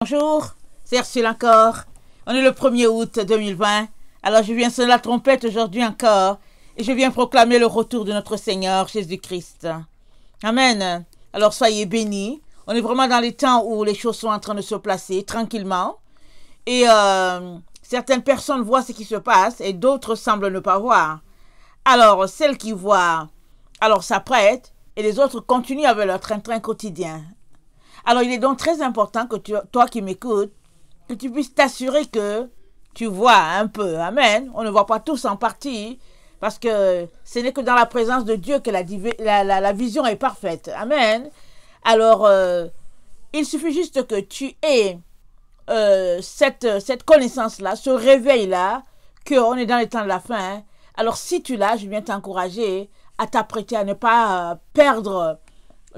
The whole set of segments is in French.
Bonjour, c'est Ursule encore. On est le 1er août 2020. Alors je viens sonner la trompette aujourd'hui encore et je viens proclamer le retour de notre Seigneur Jésus-Christ. Amen. Alors soyez bénis. On est vraiment dans les temps où les choses sont en train de se placer tranquillement. Et certaines personnes voient ce qui se passe et d'autres semblent ne pas voir. Alors celles qui voient, alors s'apprêtent et les autres continuent avec leur train-train quotidien. Alors il est donc très important que toi qui m'écoutes, que tu puisses t'assurer que tu vois un peu. Amen. On ne voit pas tous en partie parce que ce n'est que dans la présence de Dieu que la vision est parfaite. Amen. Alors il suffit juste que tu aies cette connaissance-là, ce réveil-là, qu'on est dans les temps de la fin. Alors si tu l'as, je viens t'encourager à t'apprêter à ne pas perdre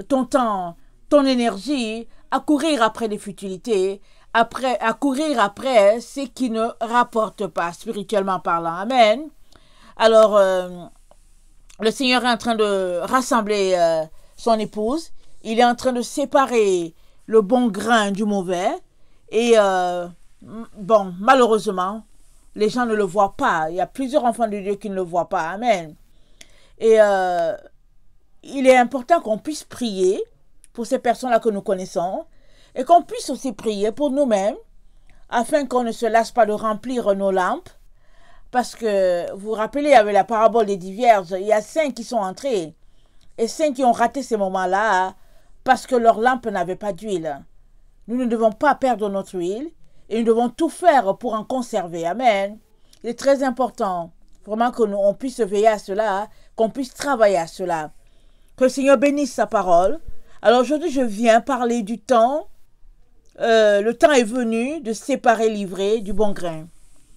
ton temps, ton énergie, à courir après les futilités, à courir après ce qui ne rapporte pas, spirituellement parlant. Amen. Alors, le Seigneur est en train de rassembler son épouse. Il est en train de séparer le bon grain du mauvais. Et, bon, malheureusement, les gens ne le voient pas. Il y a plusieurs enfants de Dieu qui ne le voient pas. Amen. Et il est important qu'on puisse prier pour ces personnes-là que nous connaissons et qu'on puisse aussi prier pour nous-mêmes afin qu'on ne se lasse pas de remplir nos lampes. Parce que, vous vous rappelez, avec la parabole des 10 vierges, il y a 5 qui sont entrés et 5 qui ont raté ces moments-là parce que leur lampe n'avait pas d'huile. Nous ne devons pas perdre notre huile et nous devons tout faire pour en conserver. Amen. Il est très important vraiment qu'on puisse veiller à cela, qu'on puisse travailler à cela. Que le Seigneur bénisse sa parole. Alors aujourd'hui, je viens parler du temps. Le temps est venu de séparer l'ivraie du bon grain.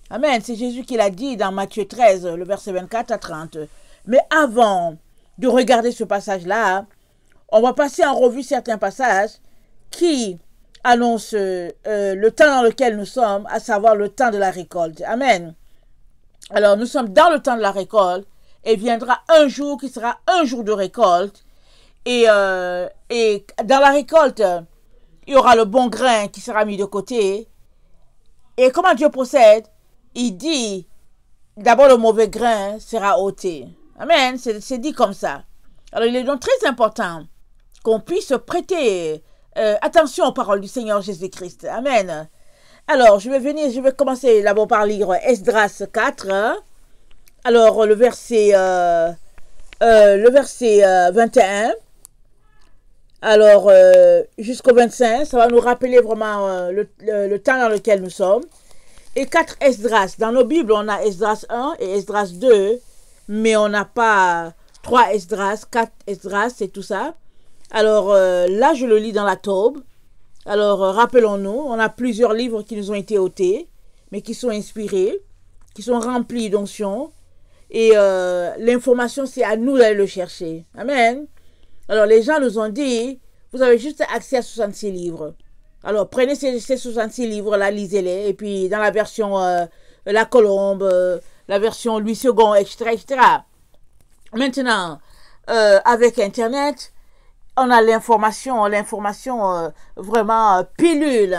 Amen. C'est Jésus qui l'a dit dans Matthieu 13, le verset 24 à 30. Mais avant de regarder ce passage-là, on va passer en revue certains passages qui annoncent le temps dans lequel nous sommes, à savoir le temps de la récolte. Amen. Alors, nous sommes dans le temps de la récolte et viendra un jour qui sera un jour de récolte. Et dans la récolte, il y aura le bon grain qui sera mis de côté. Et comment Dieu procède? Il dit, d'abord le mauvais grain sera ôté. Amen, c'est dit comme ça. Alors il est donc très important qu'on puisse prêter attention aux paroles du Seigneur Jésus-Christ. Amen. Alors je vais commencer d'abord par lire Esdras 4. Alors le verset 21. Alors, jusqu'au 25, ça va nous rappeler vraiment le temps dans lequel nous sommes. Et 4 Esdras. Dans nos Bibles, on a Esdras 1 et Esdras 2, mais on n'a pas 3 Esdras, 4 Esdras et tout ça. Alors, là, je le lis dans la Taube. Alors, rappelons-nous, on a plusieurs livres qui nous ont été ôtés, mais qui sont inspirés, qui sont remplis d'onction. Et l'information, c'est à nous d'aller le chercher. Amen. Alors, les gens nous ont dit, vous avez juste accès à 66 livres. Alors, prenez ces 66 livres-là, lisez-les. Et puis, dans la version La Colombe, la version Louis II, etc., etc. Maintenant, avec Internet, on a l'information vraiment pilule.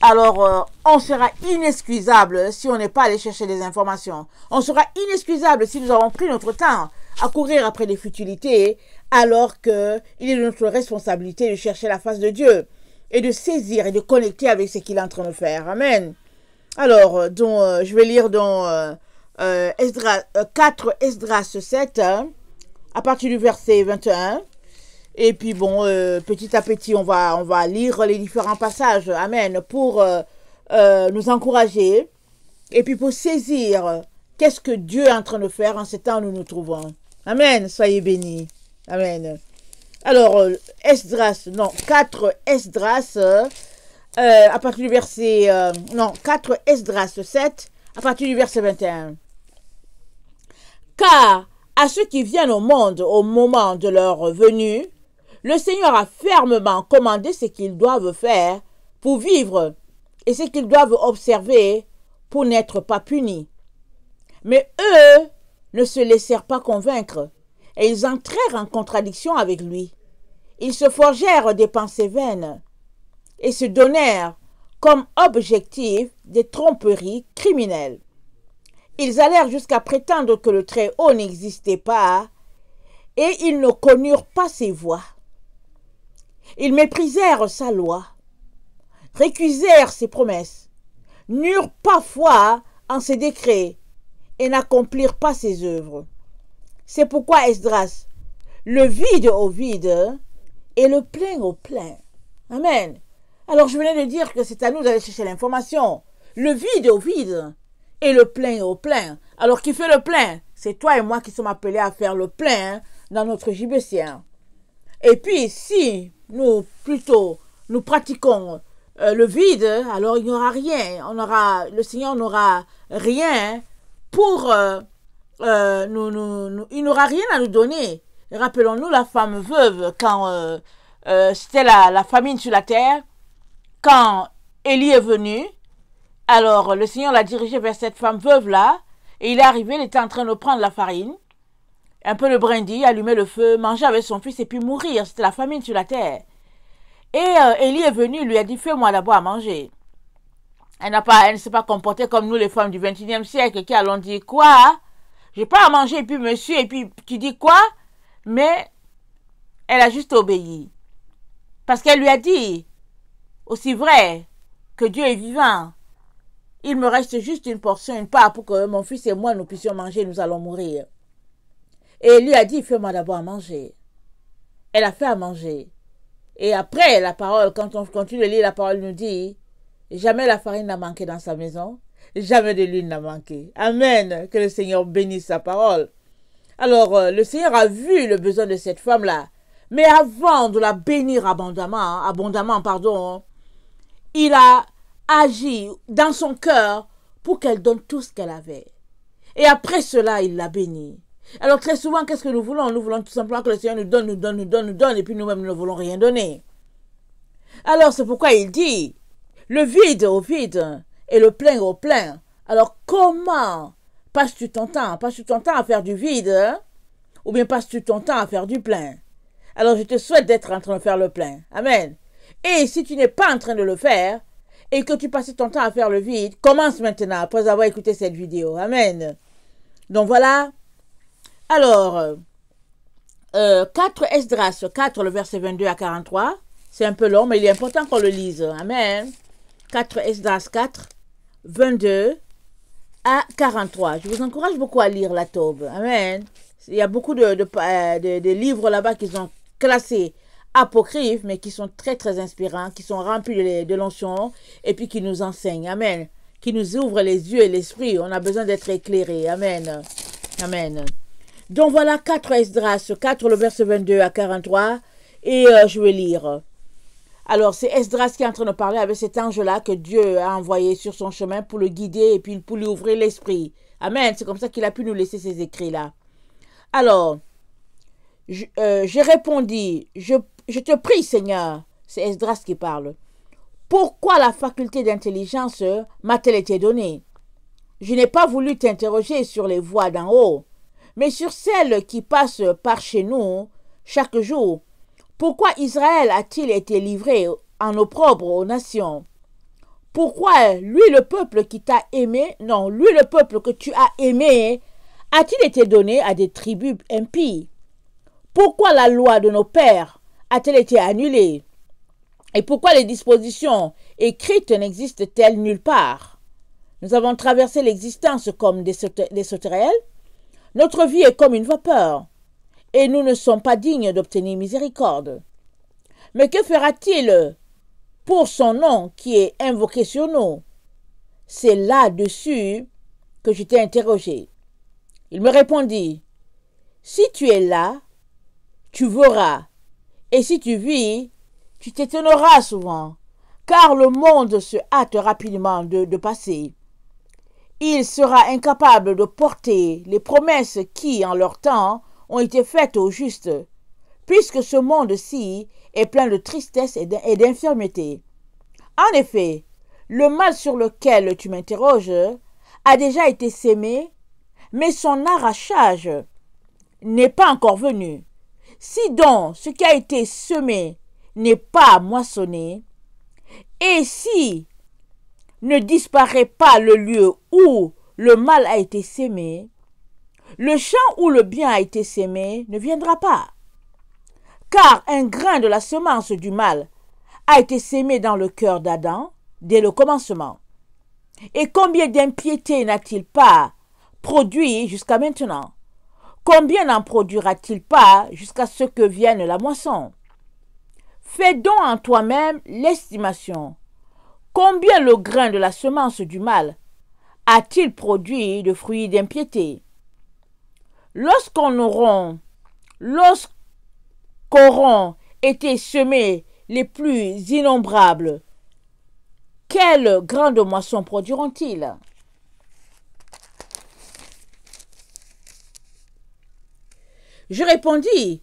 Alors, on sera inexcusable si on n'est pas allé chercher des informations. On sera inexcusable si nous avons pris notre temps à courir après des futilités, alors qu'il est de notre responsabilité de chercher la face de Dieu et de saisir et de connecter avec ce qu'il est en train de faire. Amen. Alors, je vais lire dans 4 Esdras 7, à partir du verset 21. Et puis bon, petit à petit, on va lire les différents passages. Amen. Pour nous encourager et puis pour saisir qu'est-ce que Dieu est en train de faire en ces temps où nous nous trouvons. Amen. Soyez bénis. Amen. Alors, 4 Esdras, à partir du verset... 4 Esdras 7, à partir du verset 21. Car à ceux qui viennent au monde au moment de leur venue, le Seigneur a fermement commandé ce qu'ils doivent faire pour vivre et ce qu'ils doivent observer pour n'être pas punis. Mais eux ne se laissèrent pas convaincre et ils entrèrent en contradiction avec lui. Ils se forgèrent des pensées vaines et se donnèrent comme objectif des tromperies criminelles. Ils allèrent jusqu'à prétendre que le Très-Haut n'existait pas et ils ne connurent pas ses voies. Ils méprisèrent sa loi, récusèrent ses promesses, n'eurent pas foi en ses décrets et n'accomplirent pas ses œuvres. C'est pourquoi Esdras, le vide au vide et le plein au plein. Amen. Alors je venais de dire que c'est à nous d'aller chercher l'information. Le vide au vide et le plein au plein. Alors qui fait le plein? C'est toi et moi qui sommes appelés à faire le plein dans notre JBC. Et puis si nous pratiquons le vide, alors il n'y aura rien. Le Seigneur n'aura rien pour il n'aura rien à nous donner. Rappelons-nous la femme veuve quand c'était la famine sur la terre, quand Élie est venu. Alors le Seigneur l'a dirigé vers cette femme veuve là, et il est arrivé, il était en train de prendre la farine, un peu de brindilles, allumer le feu, manger avec son fils et puis mourir. C'était la famine sur la terre. Et Élie est venu, il lui a dit, fais-moi d'abord à manger. Elle ne s'est pas comportée comme nous les femmes du 21e siècle qui allons dire quoi? J'ai pas à manger et puis monsieur, et puis tu dis quoi? Mais elle a juste obéi. Parce qu'elle lui a dit, aussi vrai que Dieu est vivant, il me reste juste une portion, une part pour que mon fils et moi nous puissions manger, nous allons mourir. Et il lui a dit, fais-moi d'abord à manger. Elle a fait à manger. Et après, la parole, quand on continue de lire, la parole nous dit, jamais la farine n'a manqué dans sa maison, jamais de l'huile n'a manqué. Amen. Que le Seigneur bénisse sa parole. Alors, le Seigneur a vu le besoin de cette femme-là. Mais avant de la bénir abondamment, il a agi dans son cœur pour qu'elle donne tout ce qu'elle avait. Et après cela, il l'a bénie. Alors très souvent, qu'est-ce que nous voulons? Nous voulons tout simplement que le Seigneur nous donne, et puis nous-mêmes nous ne voulons rien donner. Alors c'est pourquoi il dit, le vide au vide et le plein au plein. Alors comment passes-tu ton temps? Passes-tu ton temps à faire du vide, ou bien passes-tu ton temps à faire du plein? Alors je te souhaite d'être en train de faire le plein. Amen. Et si tu n'es pas en train de le faire, et que tu passes ton temps à faire le vide, commence maintenant, après avoir écouté cette vidéo. Amen. Donc voilà. Alors, 4 Esdras 4, le verset 22 à 43. C'est un peu long, mais il est important qu'on le lise. Amen. 4 Esdras 4, 22 à 43. Je vous encourage beaucoup à lire la Taube. Amen. Il y a beaucoup de livres là-bas qui sont classés apocryphes, mais qui sont très très inspirants, qui sont remplis de l'onction et puis qui nous enseignent. Amen. Qui nous ouvrent les yeux et l'esprit. On a besoin d'être éclairés. Amen. Amen. Donc voilà 4 Esdras 4, le verset 22 à 43. Et je vais lire. Alors c'est Esdras qui est en train de parler avec cet ange-là que Dieu a envoyé sur son chemin pour le guider et puis pour lui ouvrir l'esprit. Amen. C'est comme ça qu'il a pu nous laisser ces écrits-là. Alors, j'ai répondu, je te prie Seigneur, c'est Esdras qui parle, pourquoi la faculté d'intelligence m'a-t-elle été donnée? Je n'ai pas voulu t'interroger sur les voies d'en haut, mais sur celles qui passent par chez nous chaque jour. Pourquoi Israël a-t-il été livré en opprobre aux nations? Pourquoi lui le peuple qui t'a aimé, non, lui le peuple que tu as aimé, a-t-il été donné à des tribus impies? Pourquoi la loi de nos pères a-t-elle été annulée? Et pourquoi les dispositions écrites n'existent-elles nulle part? Nous avons traversé l'existence comme des sauterelles. Notre vie est comme une vapeur, et nous ne sommes pas dignes d'obtenir miséricorde. Mais que fera-t-il pour son nom qui est invoqué sur nous? C'est là-dessus que je t'ai interrogé. Il me répondit, si tu es là, tu verras, et si tu vis, tu t'étonneras souvent, car le monde se hâte rapidement de passer. Il sera incapable de porter les promesses qui, en leur temps, ont été faites aux justes, puisque ce monde-ci est plein de tristesse et d'infirmité. En effet, le mal sur lequel tu m'interroges a déjà été sémé, mais son arrachage n'est pas encore venu. Si donc ce qui a été semé n'est pas moissonné, et si ne disparaît pas le lieu où le mal a été sémé, le champ où le bien a été sémé ne viendra pas. Car un grain de la semence du mal a été sémé dans le cœur d'Adam dès le commencement. Et combien d'impiété n'a-t-il pas produit jusqu'à maintenant? Combien n'en produira-t-il pas jusqu'à ce que vienne la moisson? Fais donc en toi-même l'estimation. Combien le grain de la semence du mal a-t-il produit de fruits d'impiété? Lorsqu'auront été semés les plus innombrables, quelle grande moisson produiront-ils? Je répondis,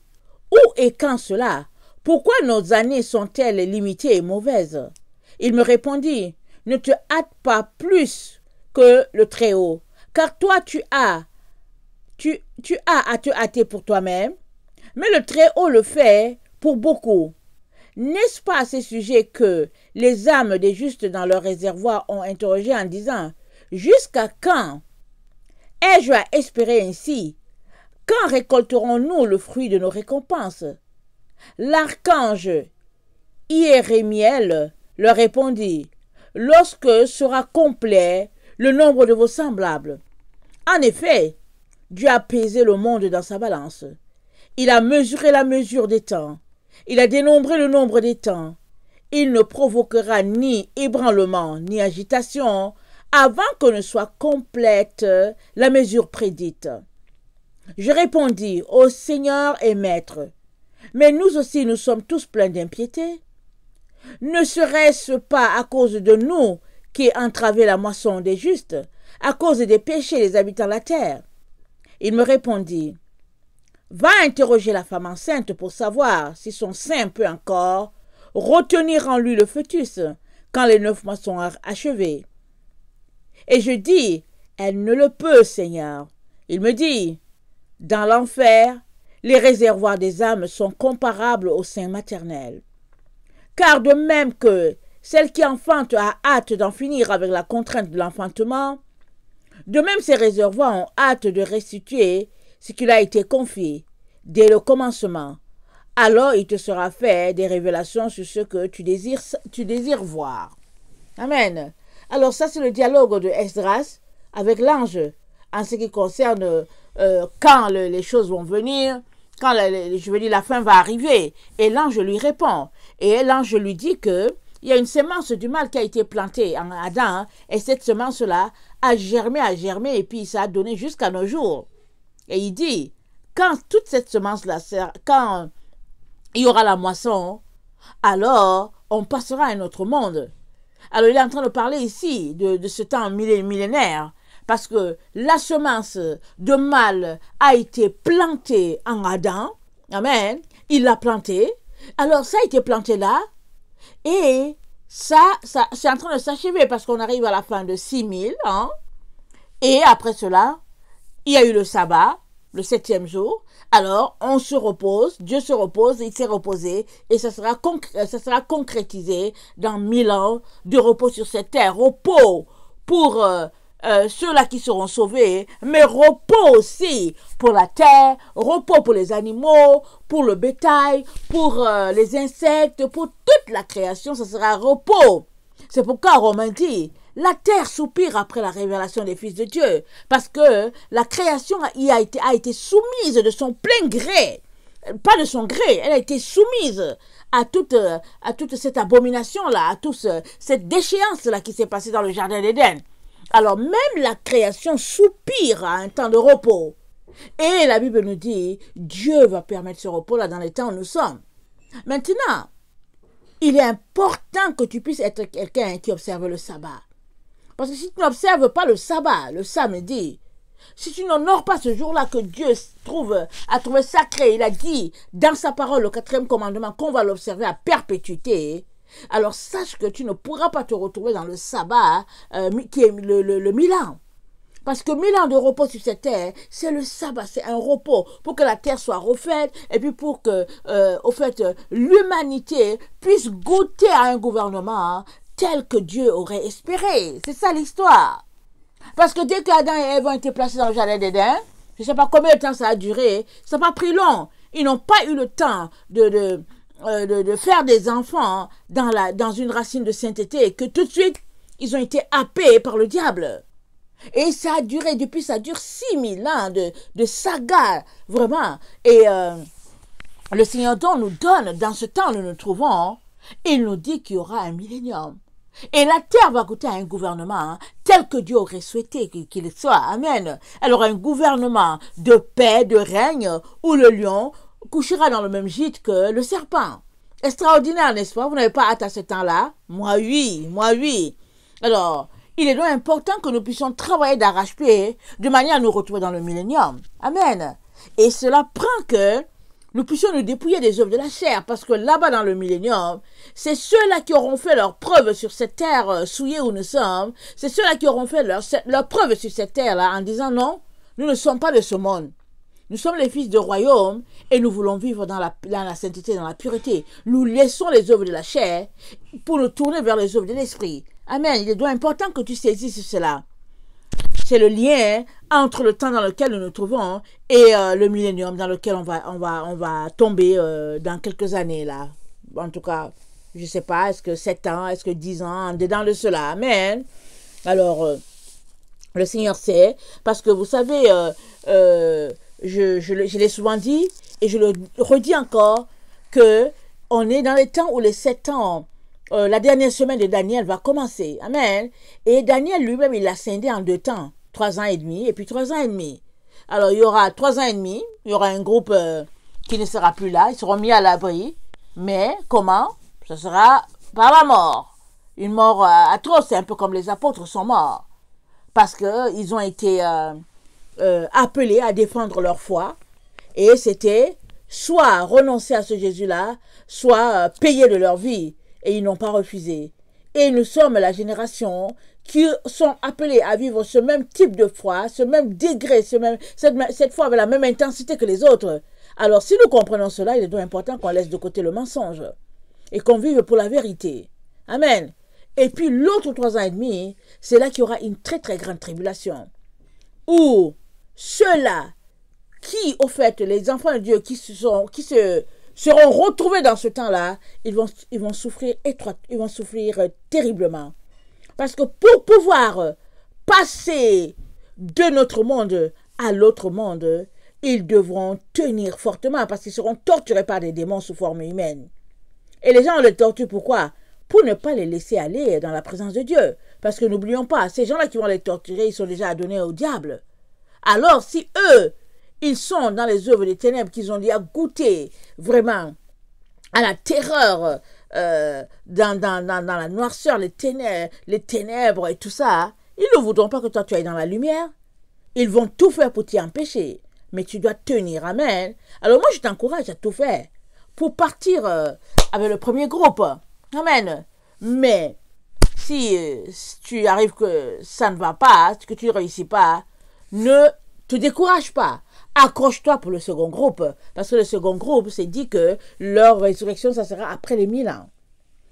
où et quand cela? Pourquoi nos années sont-elles limitées et mauvaises? Il me répondit, ne te hâte pas plus que le Très-Haut, car toi tu as à te hâter pour toi-même, mais le Très-Haut le fait pour beaucoup. N'est-ce pas à ce sujet que les âmes des justes dans leur réservoir ont interrogé en disant, jusqu'à quand ai-je à espérer ainsi? Quand récolterons-nous le fruit de nos récompenses? L'archange Hiérémiel leur répondit, lorsque sera complet le nombre de vos semblables. En effet, Dieu a pesé le monde dans sa balance. Il a mesuré la mesure des temps. Il a dénombré le nombre des temps. Il ne provoquera ni ébranlement ni agitation avant que ne soit complète la mesure prédite. Je répondis, ô Seigneur et Maître, mais nous aussi nous sommes tous pleins d'impiété. Ne serait-ce pas à cause de nous qui est entravée la moisson des justes, à cause des péchés des habitants de la terre? Il me répondit, va interroger la femme enceinte pour savoir si son sein peut encore retenir en lui le fœtus quand les 9 mois sont achevés. Et je dis, elle ne le peut, Seigneur. Il me dit, dans l'enfer, les réservoirs des âmes sont comparables au sein maternel. Car de même que celle qui enfante a hâte d'en finir avec la contrainte de l'enfantement, de même ces réservoirs ont hâte de restituer ce qui a été confié dès le commencement. Alors il te sera fait des révélations sur ce que tu désires voir. Amen. Alors ça, c'est le dialogue de Esdras avec l'ange en ce qui concerne quand les choses vont venir, quand je veux dire la fin va arriver. Et l'ange lui répond. Et l'ange lui dit que il y a une semence du mal qui a été plantée en Adam, et cette semence-là a germé, et puis ça a donné jusqu'à nos jours. Et il dit, quand toute cette semence-là, quand il y aura la moisson, alors on passera à un autre monde. Alors il est en train de parler ici de ce temps millénaire, parce que la semence de mal a été plantée en Adam, amen, il l'a plantée, alors ça a été planté là, et ça c'est en train de s'achever parce qu'on arrive à la fin de 6000 ans, et après cela, il y a eu le sabbat, le 7e jour. Alors, on se repose, Dieu se repose, il s'est reposé, et ça sera concrétisé dans 1000 ans de repos sur cette terre. Repos pour ceux-là qui seront sauvés, mais repos aussi pour la terre, repos pour les animaux, pour le bétail, pour les insectes, pour toute la création, ça sera repos. C'est pourquoi Romain dit, la terre soupire après la révélation des fils de Dieu, parce que la création a été soumise de son plein gré, pas de son gré, elle a été soumise à toute cette abomination-là, à toute cette déchéance-là qui s'est passée dans le jardin d'Éden. Alors même la création soupire à un temps de repos. Et la Bible nous dit, Dieu va permettre ce repos-là dans les temps où nous sommes. Maintenant, il est important que tu puisses être quelqu'un qui observe le sabbat. Parce que si tu n'observes pas le sabbat, le samedi, si tu n'honores pas ce jour-là que Dieu a trouvé sacré, il a dit dans sa parole, le 4e commandement, qu'on va l'observer à perpétuité, alors sache que tu ne pourras pas te retrouver dans le sabbat qui est le 1000 ans. Parce que 1000 ans de repos sur cette terre, c'est le sabbat, c'est un repos pour que la terre soit refaite et puis pour que, au fait, l'humanité puisse goûter à un gouvernement tel que Dieu aurait espéré. C'est ça l'histoire. Parce que dès qu'Adam et Ève ont été placés dans le jardin d'Éden, je ne sais pas combien de temps ça a duré, ça n'a pas pris long. Ils n'ont pas eu le temps de faire des enfants dans une racine de sainteté et que tout de suite, ils ont été happés par le diable. Et ça a duré, depuis ça dure 6000 ans de saga, vraiment. Et le Seigneur nous donne, dans ce temps où nous nous trouvons, il nous dit qu'il y aura un millénium. Et la terre va goûter à un gouvernement tel que Dieu aurait souhaité qu'il soit. Amen. Elle aura un gouvernement de paix, de règne, où le lion couchera dans le même gîte que le serpent. Extraordinaire, n'est-ce pas? Vous n'avez pas hâte à ce temps-là? Moi, oui. Alors, il est donc important que nous puissions travailler d'arrache-pied de manière à nous retrouver dans le millénium. Amen. Et cela prend que nous puissions nous dépouiller des œuvres de la chair, parce que là-bas dans le millénium, c'est ceux-là qui auront fait leur preuve sur cette terre souillée où nous sommes, c'est ceux-là qui auront fait leur preuve sur cette terre-là en disant non, nous ne sommes pas de ce monde. Nous sommes les fils de royaume et nous voulons vivre dans la sainteté, dans la pureté. Nous laissons les œuvres de la chair pour nous tourner vers les œuvres de l'esprit. Amen. Il est donc important que tu saisisses cela. C'est le lien entre le temps dans lequel nous nous trouvons et le millénium dans lequel on va tomber dans quelques années là. En tout cas, je ne sais pas, est-ce que 7 ans, est-ce que 10 ans, dedans de cela. Amen. Alors, le Seigneur sait, parce que vous savez, je l'ai souvent dit et je le redis encore, que on est dans les temps où les 7 ans, la dernière semaine de Daniel va commencer. Amen. Et Daniel lui-même, il l'a scindé en 2 temps. 3 ans et demi et puis 3 ans et demi. Alors, il y aura 3 ans et demi, il y aura un groupe qui ne sera plus là, ils seront mis à l'abri. Mais comment? Ce sera par la mort. Une mort atroce, c'est un peu comme les apôtres sont morts. Parce qu'ils ont été appelés à défendre leur foi. Et c'était soit renoncer à ce Jésus-là, soit payer de leur vie. Et ils n'ont pas refusé. Et nous sommes la génération qui sont appelés à vivre ce même type de foi, ce même degré, cette foi avec la même intensité que les autres. Alors, si nous comprenons cela, il est donc important qu'on laisse de côté le mensonge et qu'on vive pour la vérité. Amen. Et puis, l'autre 3 ans et demi, c'est là qu'il y aura une très très grande tribulation. Où ceux-là qui, au fait, les enfants de Dieu qui seront retrouvés dans ce temps-là, ils vont souffrir terriblement. Parce que pour pouvoir passer de notre monde à l'autre monde, ils devront tenir fortement parce qu'ils seront torturés par des démons sous forme humaine. Et les gens les torturent pourquoi? Pour ne pas les laisser aller dans la présence de Dieu. Parce que n'oublions pas, ces gens-là qui vont les torturer, ils sont déjà adonnés au diable. Alors si eux, ils sont dans les œuvres des ténèbres, qu'ils ont déjà goûté vraiment à la terreur, dans la noirceur, les ténèbres et tout ça, ils ne voudront pas que toi tu ailles dans la lumière. Ils vont tout faire pour t'y empêcher. Mais tu dois tenir. Amen. Alors moi, je t'encourage à tout faire pour partir avec le premier groupe. Amen. Mais si tu arrives que ça ne va pas, que tu ne réussis pas, ne te décourage pas. Accroche-toi pour le second groupe. Parce que le second groupe, c'est dit que leur résurrection, ça sera après les 1000 ans.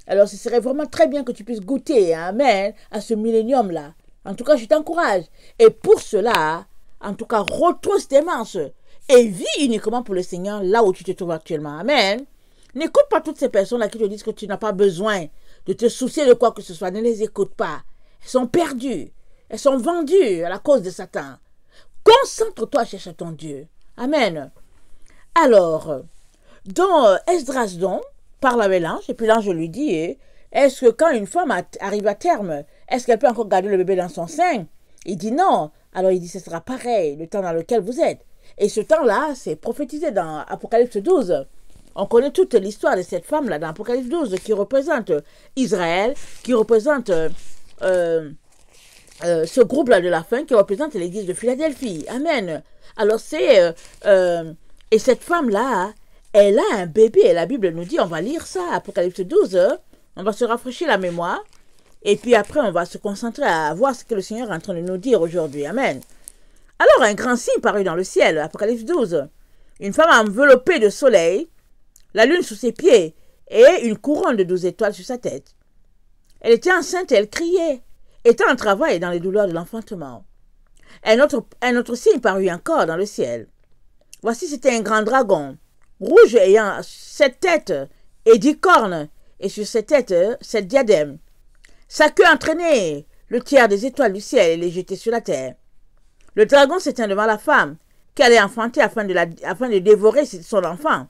Alors, ce serait vraiment très bien que tu puisses goûter, amen, à ce millénium-là. En tout cas, je t'encourage. Et pour cela, en tout cas, retrousse tes manches et vis uniquement pour le Seigneur là où tu te trouves actuellement. Amen. N'écoute pas toutes ces personnes-là qui te disent que tu n'as pas besoin de te soucier de quoi que ce soit. Ne les écoute pas. Elles sont perdues. Elles sont vendues à la cause de Satan. Concentre-toi à chercher ton Dieu. Amen. Alors, dans Esdras donc, parle avec l'ange, et puis l'ange lui dit, est-ce que quand une femme arrive à terme, est-ce qu'elle peut encore garder le bébé dans son sein? Il dit non. Alors il dit, ce sera pareil, le temps dans lequel vous êtes. Et ce temps-là, c'est prophétisé dans Apocalypse 12. On connaît toute l'histoire de cette femme-là dans Apocalypse 12, qui représente Israël, qui représente ce groupe-là de la fin, qui représente l'église de Philadelphie. Amen. Alors et cette femme-là, elle a un bébé, et la Bible nous dit, on va lire ça, Apocalypse 12, on va se rafraîchir la mémoire, et puis après, on va se concentrer à voir ce que le Seigneur est en train de nous dire aujourd'hui. Amen. Alors, un grand signe parut dans le ciel, Apocalypse 12. Une femme enveloppée de soleil, la lune sous ses pieds, et une couronne de 12 étoiles sur sa tête. Elle était enceinte et elle criait, étant en travail dans les douleurs de l'enfantement. Un autre signe parut encore dans le ciel. Voici, c'était un grand dragon, rouge ayant 7 têtes et 10 cornes, et sur ses têtes 7 diadèmes. Sa queue entraînait le tiers des étoiles du ciel et les jetait sur la terre. Le dragon s'étint devant la femme, qui allait enfanter afin de dévorer son enfant.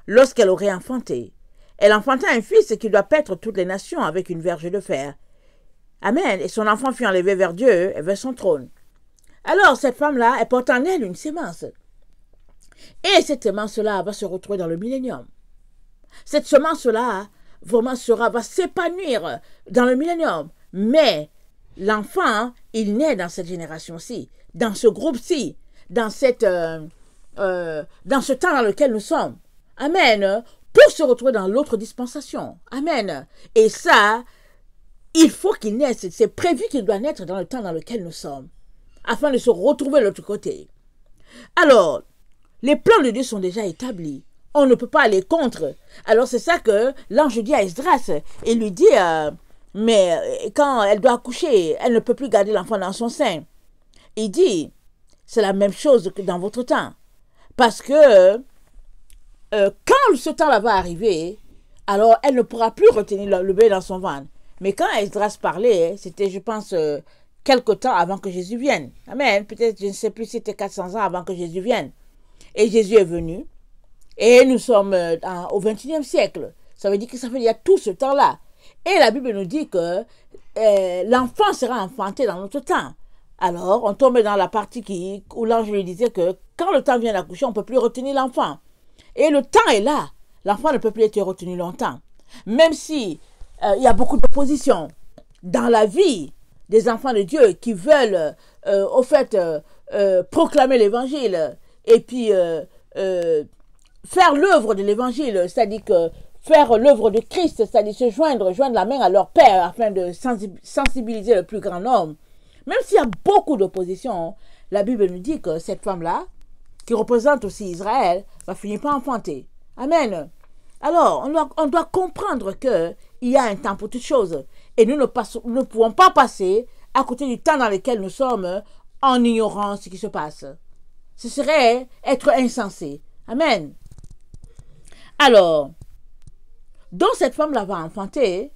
Lorsqu'elle aurait enfanté, elle enfanta un fils qui doit paître toutes les nations avec une verge de fer. Amen. Et son enfant fut enlevé vers Dieu et vers son trône. Alors, cette femme-là, elle porte en elle une sémence. Et cette semence-là va se retrouver dans le millénium. Cette semence-là, vraiment, va s'épanouir dans le millénium. Mais l'enfant, il naît dans cette génération-ci, dans ce groupe-ci, dans ce temps dans lequel nous sommes. Amen. Pour se retrouver dans l'autre dispensation. Amen. Et ça, il faut qu'il naisse. C'est prévu qu'il doit naître dans le temps dans lequel nous sommes, afin de se retrouver de l'autre côté. Alors, les plans de Dieu sont déjà établis. On ne peut pas aller contre. Alors, c'est ça que l'ange dit à Esdras. Il lui dit, mais quand elle doit accoucher, elle ne peut plus garder l'enfant dans son sein. Il dit, c'est la même chose que dans votre temps. Parce que quand ce temps-là va arriver, alors elle ne pourra plus retenir le bébé dans son ventre. Mais quand Esdras parlait, c'était, je pense, quelque temps avant que Jésus vienne. Amen. Peut-être, je ne sais plus si c'était 400 ans avant que Jésus vienne. Et Jésus est venu. Et nous sommes au XXIe siècle. Ça veut dire que ça fait il y a tout ce temps-là. Et la Bible nous dit que l'enfant sera enfanté dans notre temps. Alors, on tombe dans la partie où l'ange lui disait que quand le temps vient d'accoucher, on ne peut plus retenir l'enfant. Et le temps est là. L'enfant ne peut plus être retenu longtemps. Même si il y a beaucoup d'opposition dans la vie des enfants de Dieu qui veulent, au fait, proclamer l'évangile et puis faire l'œuvre de l'évangile, c'est-à-dire que faire l'œuvre de Christ, c'est-à-dire se joindre la main à leur Père afin de sensibiliser le plus grand nombre. Même s'il y a beaucoup d'opposition, la Bible nous dit que cette femme-là, qui représente aussi Israël, va finir par enfanter. Amen. Alors, on doit comprendre qu'il y a un temps pour toutes choses. Et nous ne pouvons pas passer à côté du temps dans lequel nous sommes en ignorant ce qui se passe. Ce serait être insensé. Amen. Alors, donc cette femme-là va enfanter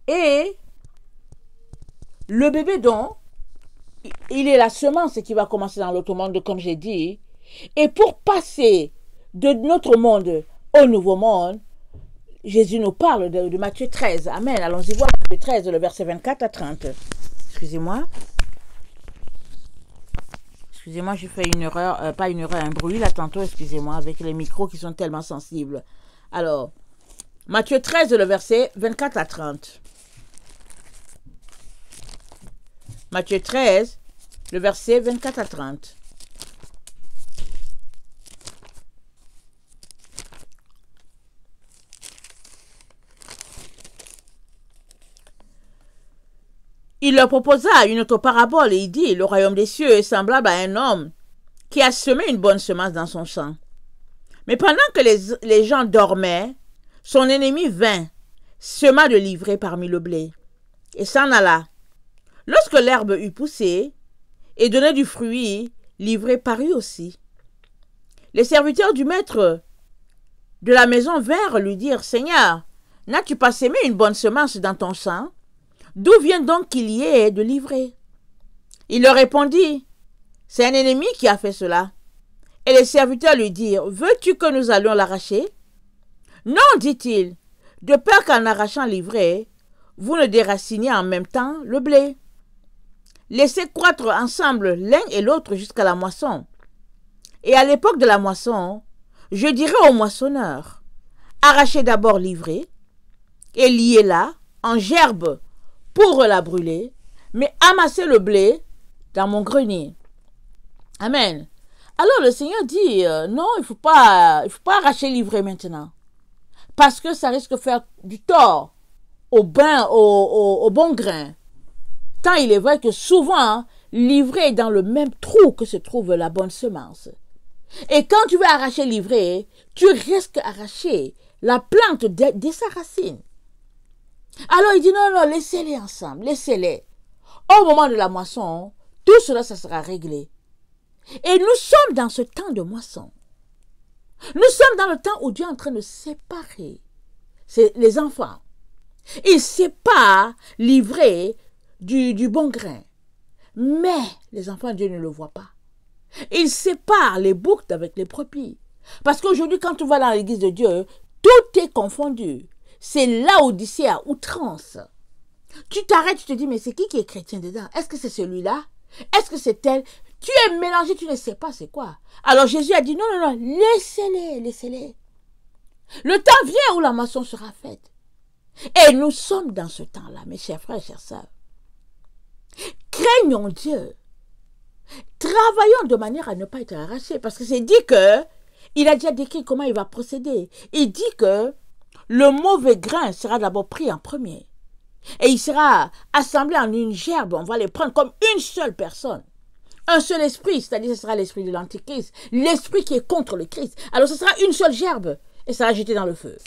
et le bébé dont il est la semence qui va commencer dans l'autre monde, comme j'ai dit. Et pour passer de notre monde au nouveau monde, Jésus nous parle de Matthieu 13. Amen. Allons-y voir Matthieu 13, le verset 24 à 30. Excusez-moi. Excusez-moi, j'ai fait une erreur, pas une erreur, un bruit là tantôt, excusez-moi, avec les micros qui sont tellement sensibles. Alors, Matthieu 13, le verset 24 à 30. Matthieu 13, le verset 24 à 30. Il leur proposa une autre parabole et il dit, le royaume des cieux est semblable à un homme qui a semé une bonne semence dans son champ. Mais pendant que les gens dormaient, son ennemi vint, sema de l'ivraie parmi le blé, et s'en alla. Lorsque l'herbe eut poussé et donné du fruit, l'ivraie parut aussi. Les serviteurs du maître de la maison vinrent lui dire, « Seigneur, n'as-tu pas semé une bonne semence dans ton champ? D'où vient donc qu'il y ait de l'ivraie? » Il leur répondit, « C'est un ennemi qui a fait cela. » Et les serviteurs lui dirent, « Veux-tu que nous allions l'arracher? » « Non, dit-il, de peur qu'en arrachant l'ivraie, vous ne déraciniez en même temps le blé. Laissez croître ensemble l'un et l'autre jusqu'à la moisson. Et à l'époque de la moisson, je dirai au moissonneur, arrachez d'abord l'ivraie et liez-la en gerbe pour la brûler, mais amassez le blé dans mon grenier. » Amen. Alors le Seigneur dit, non, il ne faut pas arracher l'ivraie maintenant. Parce que ça risque de faire du tort au bon grain. Tant il est vrai que souvent, l'ivraie est dans le même trou que se trouve la bonne semence. Et quand tu veux arracher l'ivraie, tu risques d'arracher la plante de sa racine. Alors il dit non, non, laissez-les ensemble, laissez-les. Au moment de la moisson, tout cela, ça sera réglé. Et nous sommes dans ce temps de moisson. Nous sommes dans le temps où Dieu est en train de séparer les enfants. Il sépare l'ivraie du bon grain. Mais les enfants de Dieu ne le voient pas. Il sépare les boucs avec les brebis. Parce qu'aujourd'hui, quand tu vas dans l'église de Dieu, tout est confondu. C'est l'Odyssée à outrance. Tu t'arrêtes, tu te dis, mais c'est qui est chrétien dedans? Est-ce que c'est celui-là? Est-ce que c'est elle? Tu es mélangé, tu ne sais pas c'est quoi. Alors Jésus a dit, non, non, non, laissez-les, laissez-les. Le temps vient où la moisson sera faite. Et nous sommes dans ce temps-là, mes chers frères et chères sœurs. Craignons Dieu. Travaillons de manière à ne pas être arrachés. Parce que c'est dit que, il a déjà décrit comment il va procéder. Il dit que le mauvais grain sera d'abord pris en premier. Et il sera assemblé en une gerbe. On va les prendre comme une seule personne. Un seul esprit, c'est-à-dire ce sera l'esprit de l'Antichrist. L'esprit qui est contre le Christ. Alors ce sera une seule gerbe. Et ça sera jeté dans le feu.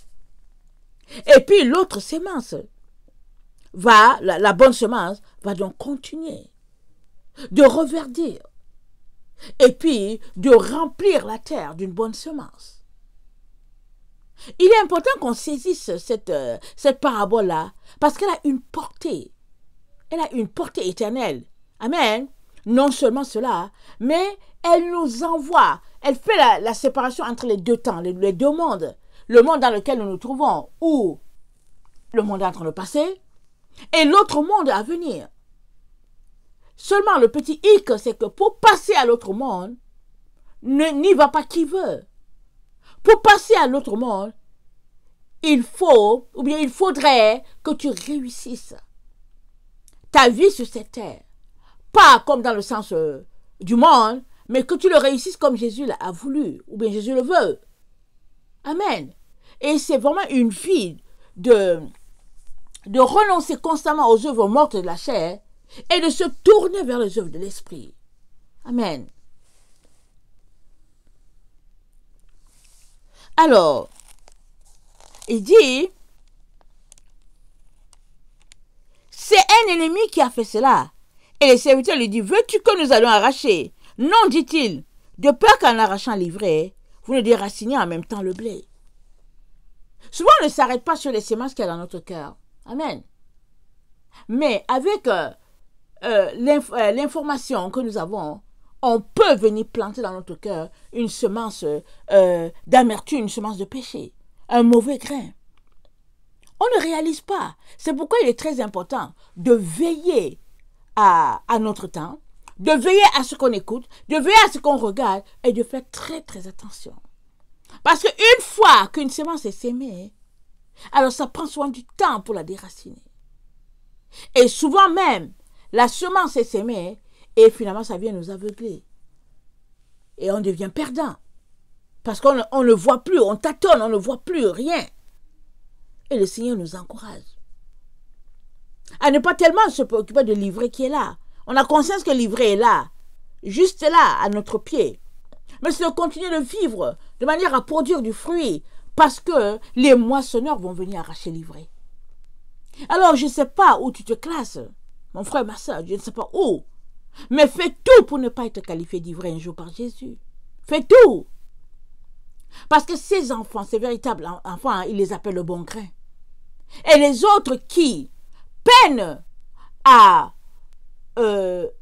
Et puis l'autre sémence la bonne semence va donc continuer de reverdir et puis de remplir la terre d'une bonne semence. Il est important qu'on saisisse cette parabole-là parce qu'elle a une portée. Elle a une portée éternelle. Amen. Non seulement cela, mais elle nous envoie, elle fait la séparation entre les deux temps, les deux mondes. Le monde dans lequel nous nous trouvons, où le monde est en train de passer, et l'autre monde à venir. Seulement le petit hic, c'est que pour passer à l'autre monde, n'y va pas qui veut. Pour passer à l'autre monde, il faudrait que tu réussisses ta vie sur cette terre. Pas comme dans le sens du monde, mais que tu le réussisses comme Jésus l'a voulu, ou bien Jésus le veut. Amen. Et c'est vraiment une vie de renoncer constamment aux œuvres mortes de la chair et de se tourner vers les œuvres de l'esprit. Amen. Alors, il dit, c'est un ennemi qui a fait cela. Et les serviteurs lui disent, veux-tu que nous allons arracher? Non, dit-il, de peur qu'en arrachant l'ivraie, vous ne déraciniez en même temps le blé. Souvent, on ne s'arrête pas sur les semences qu'il y a dans notre cœur. Amen. Mais avec l'information que nous avons, on peut venir planter dans notre cœur une semence d'amertume, une semence de péché, un mauvais grain. On ne réalise pas. C'est pourquoi il est très important de veiller à notre temps, de veiller à ce qu'on écoute, de veiller à ce qu'on regarde et de faire très très attention. Parce qu'une fois qu'une semence est sémée, alors ça prend soin du temps pour la déraciner. Et souvent même, la semence est sémée et finalement ça vient nous aveugler. Et on devient perdant. Parce qu'on ne voit plus, on tâtonne, on ne voit plus rien. Et le Seigneur nous encourage à ne pas tellement se préoccuper de l'ivraie qui est là. On a conscience que l'ivraie est là, juste là, à notre pied. Mais c'est de continuer de vivre de manière à produire du fruit parce que les moissonneurs vont venir arracher l'ivraie. Alors, je ne sais pas où tu te classes, mon frère, ma soeur, je ne sais pas où. Mais fais tout pour ne pas être qualifié d'ivraie un jour par Jésus. Fais tout. Parce que ces enfants, ces véritables enfants, ils les appellent le bon grain. Et les autres qui peinent à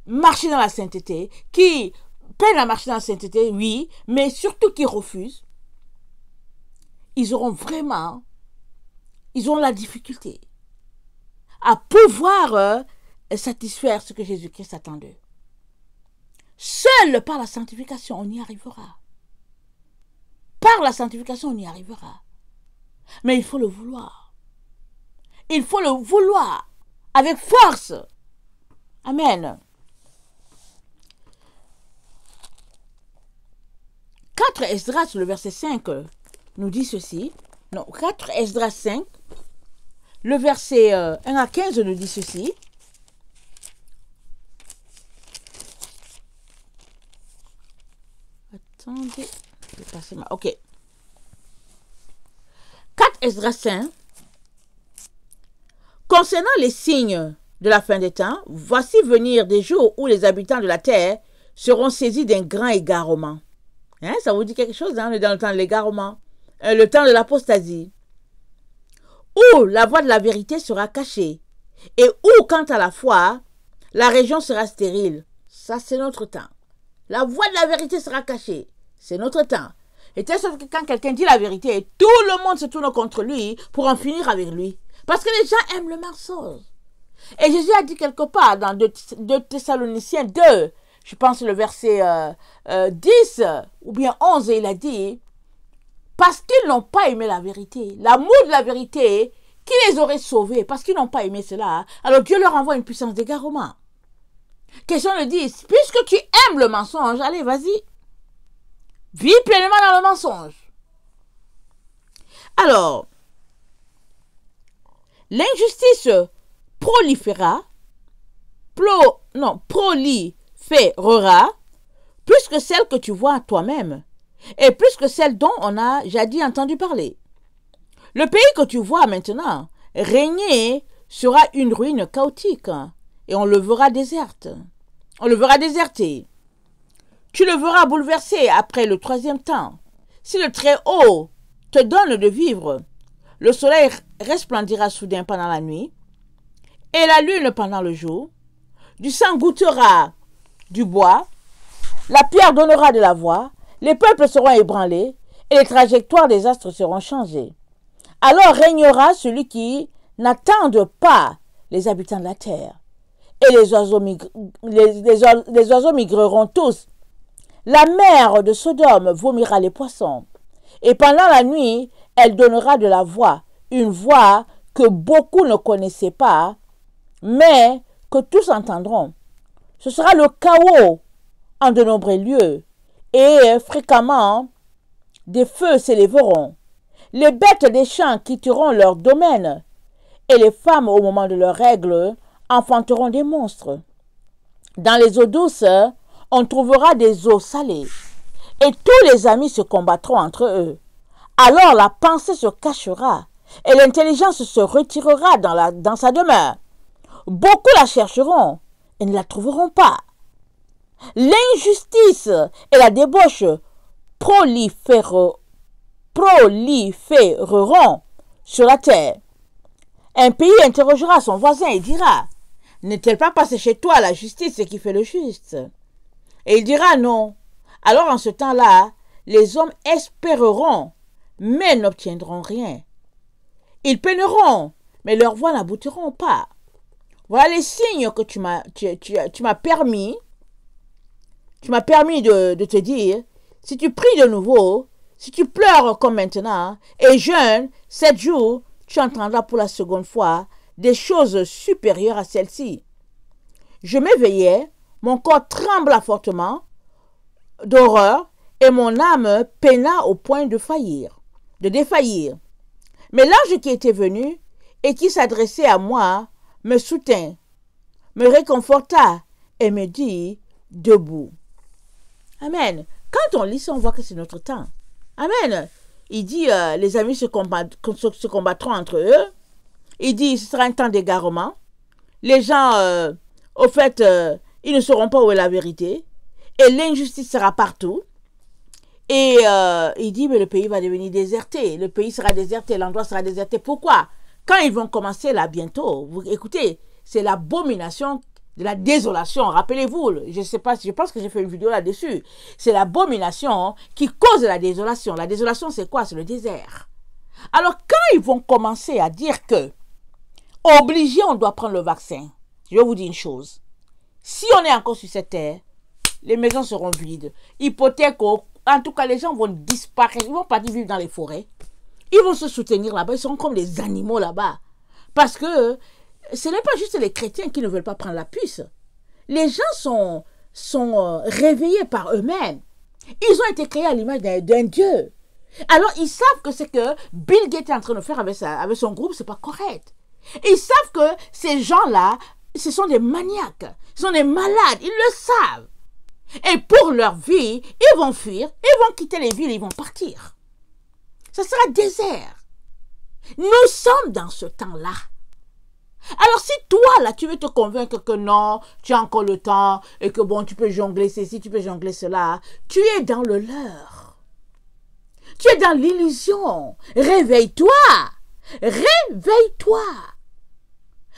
marcher dans la sainteté, qui peinent à marcher dans la sainteté, oui, mais surtout qui refusent, ils auront la difficulté à pouvoir satisfaire ce que Jésus-Christ attend d'eux. Seul par la sanctification, on y arrivera. Par la sanctification, on y arrivera. Mais il faut le vouloir. Il faut le vouloir avec force. Amen. 4 Esdras, le verset 5, nous dit ceci. Non, 4 Esdras 5, le verset 1 à 15 nous dit ceci. Attendez, je vais passer ma... Ok. 4 Esdras 5. Concernant les signes de la fin des temps, voici venir des jours où les habitants de la terre seront saisis d'un grand égarement. Hein, ça vous dit quelque chose, hein? On est dans le temps de l'égarement, le temps de l'apostasie, où la voie de la vérité sera cachée, et où, quant à la foi, la région sera stérile. Ça, c'est notre temps. La voie de la vérité sera cachée. C'est notre temps. Et telle sorte que quand quelqu'un dit la vérité, tout le monde se tourne contre lui pour en finir avec lui. Parce que les gens aiment le mensonge. Et Jésus a dit quelque part dans 2 Thessaloniciens 2, je pense le verset 10 ou bien 11, il a dit, parce qu'ils n'ont pas aimé la vérité, l'amour de la vérité qui les aurait sauvés, parce qu'ils n'ont pas aimé cela, alors Dieu leur envoie une puissance d'égarement. Question le dit, puisque tu aimes le mensonge, allez, vas-y, vis pleinement dans le mensonge. Alors, l'injustice proliférera plus que celle que tu vois toi-même et plus que celle dont on a jadis entendu parler. Le pays que tu vois maintenant régner sera une ruine chaotique et on le verra déserte. On le verra déserté. Tu le verras bouleversé après le 3e temps. Si le Très-Haut te donne de vivre, le soleil resplendira soudain pendant la nuit et la lune pendant le jour. Du sang goûtera du bois, la pierre donnera de la voix, les peuples seront ébranlés et les trajectoires des astres seront changées. Alors régnera celui qui n'attende pas les habitants de la terre. Et les oiseaux migreront tous. La mer de Sodome vomira les poissons. Et pendant la nuit, elle donnera de la voix, une voix que beaucoup ne connaissaient pas, mais que tous entendront. Ce sera le chaos en de nombreux lieux, et fréquemment des feux s'élèveront. Les bêtes des champs quitteront leur domaine, et les femmes au moment de leurs règles enfanteront des monstres. Dans les eaux douces, on trouvera des eaux salées, et tous les amis se combattront entre eux. Alors la pensée se cachera, et l'intelligence se retirera dans sa demeure. Beaucoup la chercheront, et ne la trouveront pas. L'injustice et la débauche proliféreront sur la terre. Un pays interrogera son voisin et dira, n'est-elle pas passée chez toi la justice qui fait le juste? Et il dira non. Alors en ce temps-là, les hommes espéreront, mais n'obtiendront rien. Ils peineront, mais leurs voix n'aboutiront pas. Voilà les signes que tu m'as permis de te dire, si tu pries de nouveau, si tu pleures comme maintenant, et jeûnes 7 jours, tu entendras pour la seconde fois des choses supérieures à celles-ci. Je m'éveillai, mon corps trembla fortement d'horreur, et mon âme peina au point de défaillir. Mais l'ange qui était venu et qui s'adressait à moi me soutint, me réconforta et me dit, debout. Amen. Quand on lit ça, on voit que c'est notre temps. Amen. Il dit, les amis se combattront entre eux. Il dit, ce sera un temps d'égarement. Les gens, au fait, ils ne sauront pas où est la vérité. Et l'injustice sera partout. Et il dit, mais le pays va devenir déserté. Le pays sera déserté, l'endroit sera déserté. Pourquoi? Quand ils vont commencer là bientôt, vous écoutez, c'est l'abomination de la désolation. Rappelez-vous, je sais pas, je pense que j'ai fait une vidéo là-dessus. C'est l'abomination qui cause la désolation. La désolation, c'est quoi? C'est le désert. Alors, quand ils vont commencer à dire que, obligé, on doit prendre le vaccin, je vais vous dire une chose. Si on est encore sur cette terre, les maisons seront vides. Hypothèques, en tout cas, les gens vont disparaître. Ils vont partir vivre dans les forêts. Ils vont se soutenir là-bas. Ils seront comme des animaux là-bas. Parce que ce n'est pas juste les chrétiens qui ne veulent pas prendre la puce. Les gens sont réveillés par eux-mêmes. Ils ont été créés à l'image d'un Dieu. Alors, ils savent que ce que Bill Gates est en train de faire avec son groupe, ce n'est pas correct. Ils savent que ces gens-là, ce sont des maniaques. Ce sont des malades. Ils le savent. Et pour leur vie, ils vont fuir, ils vont quitter les villes, ils vont partir. Ce sera désert. Nous sommes dans ce temps-là. Alors si toi, là, tu veux te convaincre que non, tu as encore le temps et que bon, tu peux jongler ceci, tu peux jongler cela, tu es dans le leurre. Tu es dans l'illusion. Réveille-toi. Réveille-toi.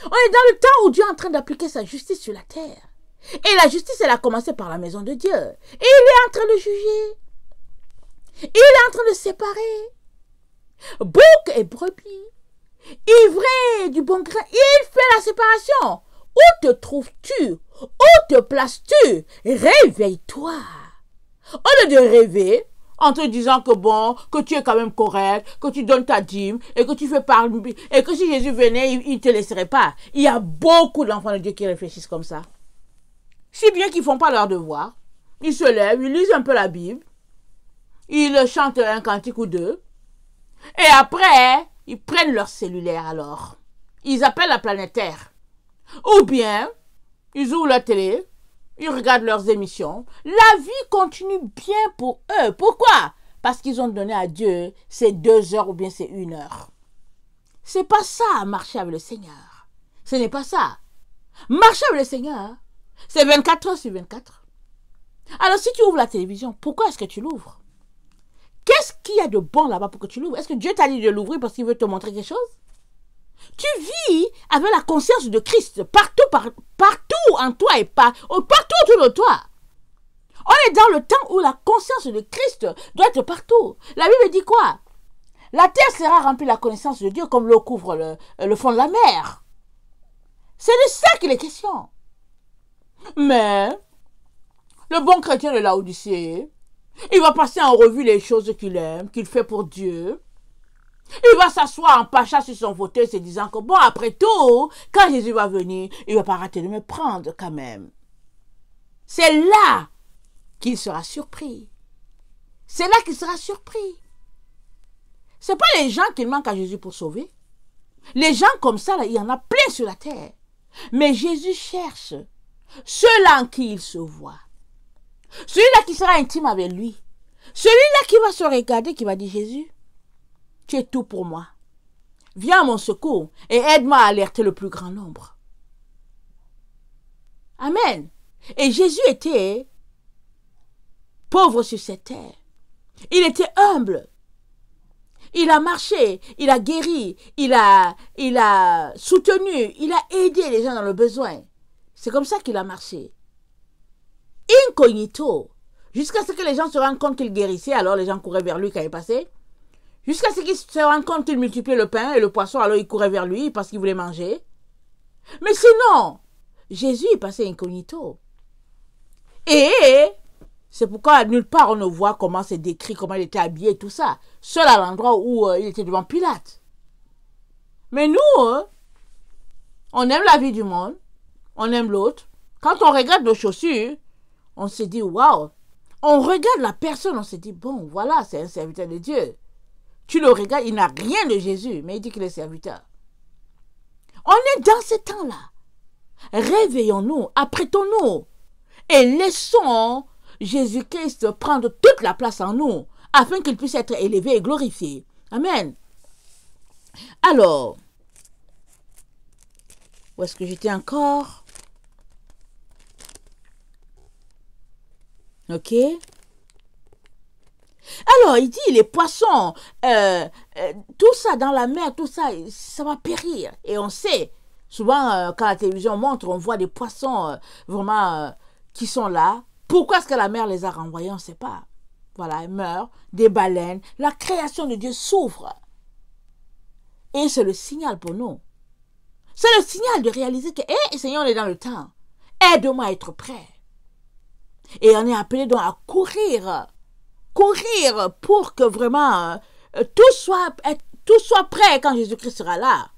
On est dans le temps où Dieu est en train d'appliquer sa justice sur la terre. Et la justice, elle a commencé par la maison de Dieu. Et il est en train de juger. Il est en train de séparer bouc et brebis, ivraie du bon grain. Il fait la séparation. Où te trouves-tu? Où te places-tu? Réveille-toi. Au lieu de rêver, en te disant que bon, que tu es quand même correct, que tu donnes ta dîme, et que tu fais par... et que si Jésus venait, il ne te laisserait pas. Il y a beaucoup d'enfants de Dieu qui réfléchissent comme ça. Si bien qu'ils ne font pas leur devoir. Ils se lèvent, ils lisent un peu la Bible, ils chantent un cantique ou deux, et après, ils prennent leur cellulaire alors. Ils appellent la planète Terre. Ou bien, ils ouvrent la télé, ils regardent leurs émissions. La vie continue bien pour eux. Pourquoi? Parce qu'ils ont donné à Dieu ces 2 heures ou bien ces 1 heure. C'est pas ça, marcher avec le Seigneur. Ce n'est pas ça. Marcher avec le Seigneur, c'est 24 heures sur 24. Alors si tu ouvres la télévision, pourquoi est-ce que tu l'ouvres? Qu'est-ce qu'il y a de bon là-bas pour que tu l'ouvres? Est-ce que Dieu t'a dit de l'ouvrir parce qu'il veut te montrer quelque chose? Tu vis avec la conscience de Christ partout en toi et partout autour de toi. On est dans le temps où la conscience de Christ doit être partout. La Bible dit quoi? La terre sera remplie de la connaissance de Dieu comme l'eau couvre le fond de la mer. C'est de ça qu'il est question. Mais le bon chrétien de Laodicée, il va passer en revue les choses qu'il aime, qu'il fait pour Dieu. Il va s'asseoir en pacha sur son fauteuil se disant que bon, après tout, quand Jésus va venir, il ne va pas rater de me prendre quand même. C'est là qu'il sera surpris. C'est là qu'il sera surpris. Ce n'est pas les gens qui manquent à Jésus pour sauver. Les gens comme ça, là, il y en a plein sur la terre. Mais Jésus cherche ceux-là en qui il se voit. Celui-là qui sera intime avec lui. Celui-là qui va se regarder, qui va dire Jésus, tu es tout pour moi. Viens à mon secours et aide-moi à alerter le plus grand nombre. Amen. Et Jésus était pauvre sur cette terre. Il était humble. Il a marché, il a guéri, il a soutenu, il a aidé les gens dans le besoin. C'est comme ça qu'il a marché. Incognito. Jusqu'à ce que les gens se rendent compte qu'il guérissait, alors les gens couraient vers lui quand il passait. Jusqu'à ce qu'ils se rendent compte qu'il multipliait le pain et le poisson, alors ils couraient vers lui parce qu'ils voulaient manger. Mais sinon, Jésus est passé incognito. Et c'est pourquoi nulle part on ne voit comment c'est décrit, comment il était habillé et tout ça. Seul à l'endroit où il était devant Pilate. Mais nous, on aime la vie du monde, on aime l'autre. Quand on regarde nos chaussures, on se dit waouh. On regarde la personne, on se dit bon, voilà, c'est un serviteur de Dieu. Tu le regardes, il n'a rien de Jésus, mais il dit qu'il est serviteur. On est dans ce temps-là. Réveillons-nous, apprêtons-nous et laissons Jésus-Christ prendre toute la place en nous afin qu'il puisse être élevé et glorifié. Amen. Alors, où est-ce que j'étais encore? Ok. Alors, il dit, les poissons, tout ça dans la mer, tout ça, ça va périr. Et on sait, souvent, quand la télévision montre, on voit des poissons vraiment qui sont là. Pourquoi est-ce que la mer les a renvoyés? On ne sait pas. Voilà, ils meurent, des baleines. La création de Dieu s'ouvre. Et c'est le signal pour nous. C'est le signal de réaliser que, hé, Seigneur, on est dans le temps. Aide-moi à être prêt. Et on est appelé donc à courir pour que vraiment tout soit prêt quand Jésus-Christ sera là.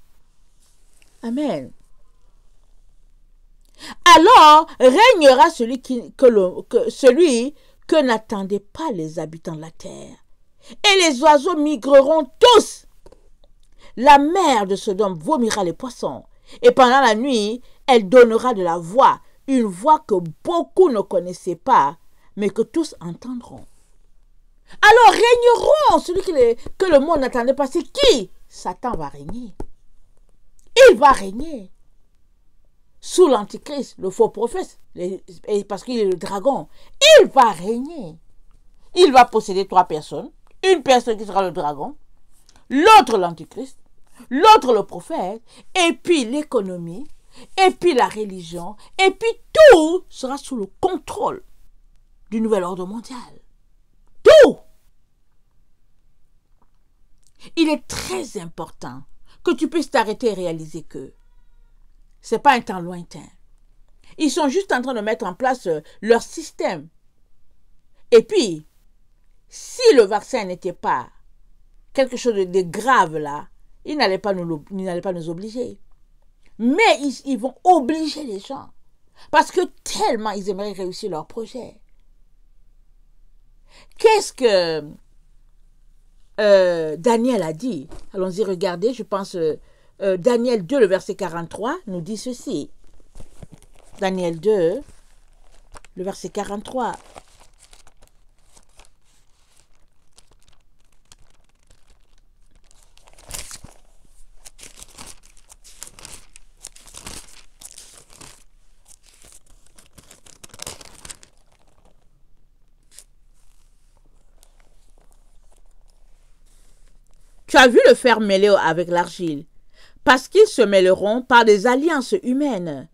Amen. Alors régnera celui que n'attendaient pas les habitants de la terre. Et les oiseaux migreront tous. La mer de Sodome vomira les poissons. Et pendant la nuit, elle donnera de la voix, une voix que beaucoup ne connaissaient pas, mais que tous entendront. Alors régneront celui que le monde n'attendait pas. C'est qui? Satan va régner. Il va régner. sous l'antichrist, le faux prophète, parce qu'il est le dragon. Il va régner. Il va posséder 3 personnes. Une personne qui sera le dragon, l'autre l'antichrist, l'autre le prophète, et puis l'économie, et puis la religion, et puis tout sera sous le contrôle du nouvel ordre mondial. Tout. Il est très important que tu puisses t'arrêter et réaliser que ce n'est pas un temps lointain. Ils sont juste en train de mettre en place leur système. Et puis, si le vaccin n'était pas quelque chose de grave là, ils n'allaient pas nous obliger. Mais ils vont obliger les gens. Parce que tellement ils aimeraient réussir leur projet. Qu'est-ce que Daniel a dit? Allons-y regarder, je pense Daniel 2, le verset 43, nous dit ceci. Daniel 2, le verset 43. Tu as vu le fer mêlé avec l'argile, parce qu'ils se mêleront par des alliances humaines.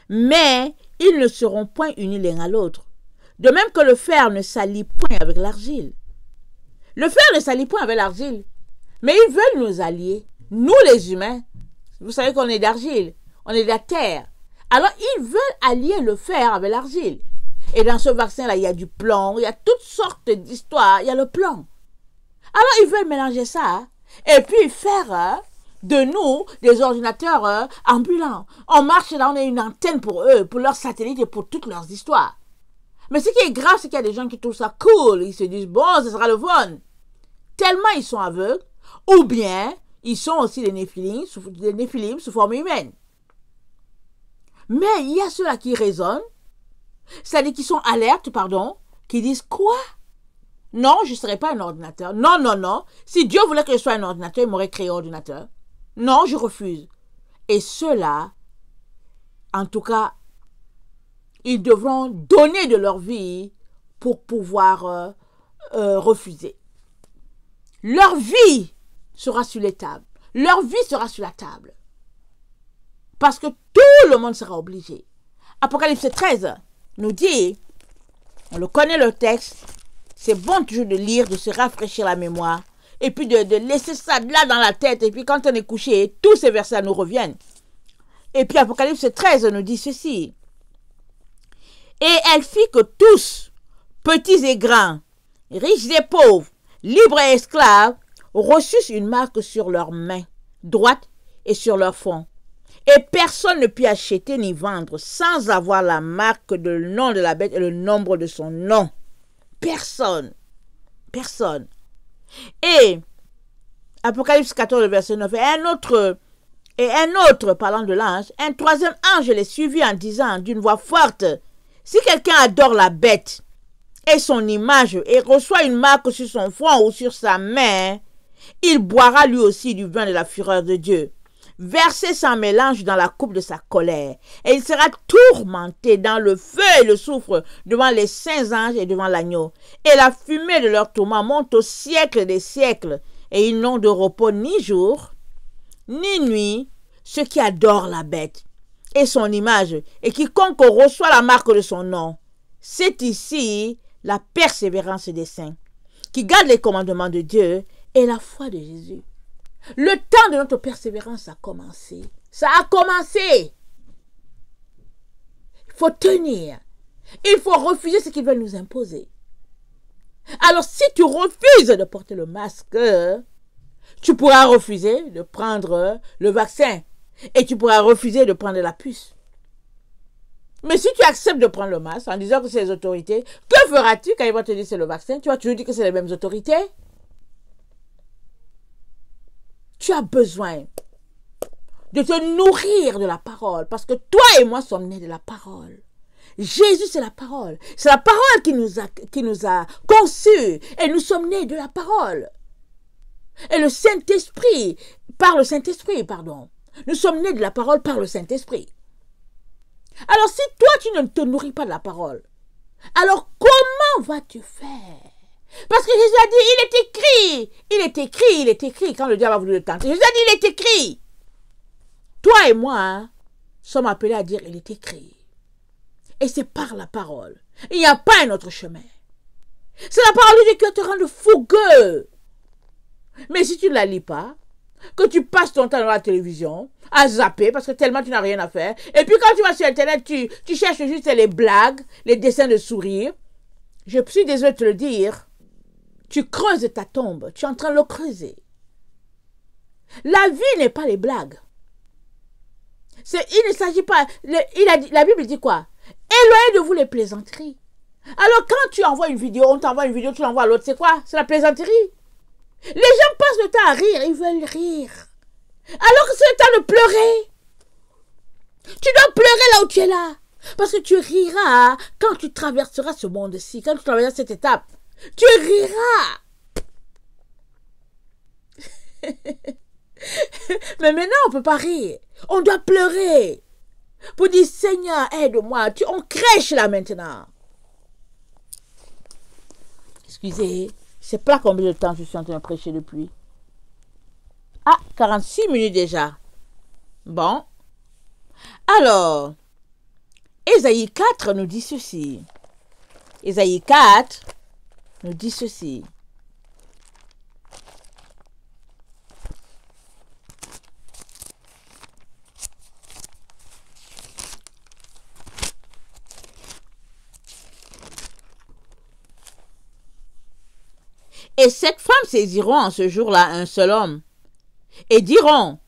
Mais ils ne seront point unis l'un à l'autre. De même que le fer ne s'allie point avec l'argile. Le fer ne s'allie point avec l'argile. Mais ils veulent nous allier, nous les humains. Vous savez qu'on est d'argile, on est de la terre. Alors ils veulent allier le fer avec l'argile. Et dans ce vaccin-là, il y a du plomb, il y a toutes sortes d'histoires, il y a le plomb. Alors ils veulent mélanger ça et puis faire de nous des ordinateurs ambulants. On marche là, on est une antenne pour eux, pour leurs satellites et pour toutes leurs histoires. Mais ce qui est grave, c'est qu'il y a des gens qui trouvent ça cool. Ils se disent, bon, ce sera le fun. Tellement ils sont aveugles, ou bien ils sont aussi des néphilim sous forme humaine. Mais il y a ceux-là qui raisonnent, c'est-à-dire qui sont alertes, qui disent quoi? Non, je ne serai pas un ordinateur. Non, non, non. Si Dieu voulait que je sois un ordinateur, il m'aurait créé un ordinateur. Non, je refuse. Et ceux-là, en tout cas, ils devront donner de leur vie pour pouvoir refuser. Leur vie sera sur les tables. Leur vie sera sur la table. Parce que tout le monde sera obligé. Apocalypse 13 nous dit, on le connaît le texte, c'est bon toujours de lire, de se rafraîchir la mémoire, et puis de laisser ça là dans la tête, et puis quand on est couché, tous ces versets nous reviennent. Et puis Apocalypse 13 nous dit ceci. Et elle fit que tous, petits et grands, riches et pauvres, libres et esclaves, reçussent une marque sur leurs mains droite et sur leur front. Et personne ne put acheter ni vendre sans avoir la marque de le nom de la bête et le nombre de son nom. Personne. Personne. Et Apocalypse 14, verset 9, et un autre, parlant de l'ange, un troisième ange les suivit en disant d'une voix forte, si quelqu'un adore la bête et son image et reçoit une marque sur son front ou sur sa main, il boira lui aussi du vin de la fureur de Dieu, versé sans mélange dans la coupe de sa colère, et il sera tourmenté dans le feu et le soufre devant les saints anges et devant l'agneau. Et la fumée de leur tourment monte au siècle des siècles, et ils n'ont de repos ni jour, ni nuit, ceux qui adorent la bête et son image, et quiconque reçoit la marque de son nom. C'est ici la persévérance des saints, qui gardent les commandements de Dieu et la foi de Jésus. Le temps de notre persévérance a commencé. Ça a commencé. Il faut tenir. Il faut refuser ce qu'ils veulent nous imposer. Alors, si tu refuses de porter le masque, tu pourras refuser de prendre le vaccin. Et tu pourras refuser de prendre la puce. Mais si tu acceptes de prendre le masque en disant que c'est les autorités, que feras-tu quand ils vont te dire que c'est le vaccin? Tu vas toujours dire que c'est les mêmes autorités? Tu as besoin de te nourrir de la parole, parce que toi et moi sommes nés de la parole. Jésus, c'est la parole. C'est la parole qui nous a conçus, et nous sommes nés de la parole. Et le Saint-Esprit, par le Saint-Esprit, pardon. Nous sommes nés de la parole par le Saint-Esprit. Alors si toi tu ne te nourris pas de la parole, alors comment vas-tu faire? Parce que Jésus a dit, il est écrit, quand le diable a voulu le tenter. Jésus a dit, il est écrit. Toi et moi, hein, sommes appelés à dire, il est écrit. Et c'est par la parole. Il n'y a pas un autre chemin. C'est la parole de Dieu qui va te rendre fougueux. Mais si tu ne la lis pas, que tu passes ton temps dans la télévision, à zapper, parce que tellement tu n'as rien à faire, et puis quand tu vas sur Internet, tu cherches juste les blagues, les dessins de sourire, je suis désolée de te le dire, tu creuses ta tombe, tu es en train de le creuser. La vie n'est pas les blagues. Il ne s'agit pas, la Bible dit quoi? Éloignez de vous les plaisanteries. Alors quand tu envoies une vidéo, on t'envoie une vidéo, tu l'envoies à l'autre, c'est quoi? C'est la plaisanterie. Les gens passent le temps à rire, ils veulent rire. Alors que c'est le temps de pleurer. Tu dois pleurer là où tu es là. Parce que tu riras quand tu traverseras ce monde-ci, quand tu traverseras cette étape. Tu riras. Mais maintenant, on ne peut pas rire. On doit pleurer. Pour dire, Seigneur, aide-moi. On crèche là maintenant. Excusez, je ne sais pas combien de temps je suis en train de prêcher depuis. Ah, 46 minutes déjà. Bon. Alors, Ésaïe 4 nous dit ceci. Ésaïe 4 nous dit ceci. Et cette femme saisiront en ce jour-là un seul homme, et diront,